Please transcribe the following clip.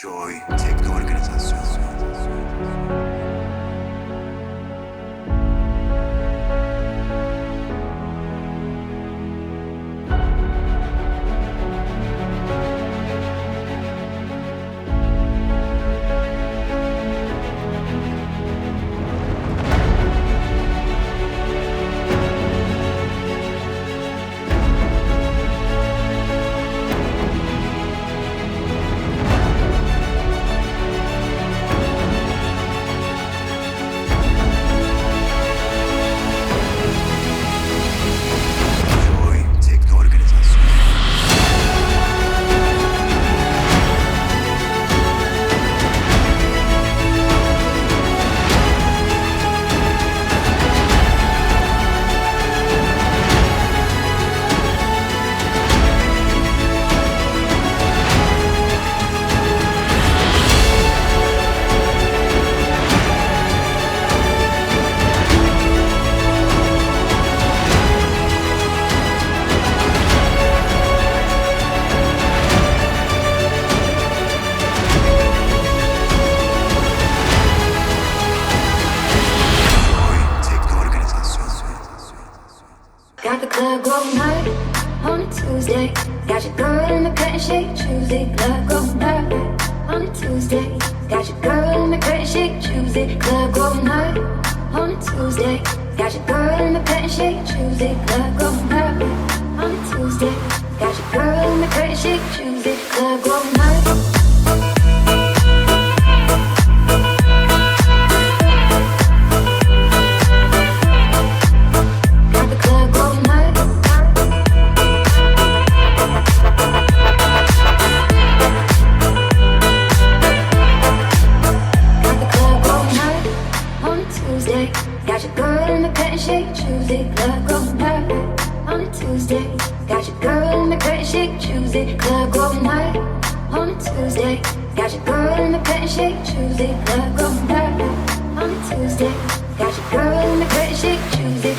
Tekne Organizasyon. Tekne Organizasyon. Tekne Organizasyon. Got the club going hard on a Tuesday. Got your girl in the cut and shake Tuesday. Club going hard on a Tuesday. Got your girl in the cut and shake Tuesday. Club going hard on a Tuesday. Got your girl in the cut and shake Tuesday. Club going hard on a Tuesday. Got your girl in the cut and shake Tuesday. Club going hard. Got the club going hard. Got the club going hard on a Tuesday. Got your girl in the cut and shake Tuesday. Club going hard on a Tuesday. Got your girl in the cut and shake Tuesday. Club going hard on a Tuesday. Got your girl in the cut and shake Tuesday. Club going hard on a Tuesday. Got your girl in the cut and shake Tuesday.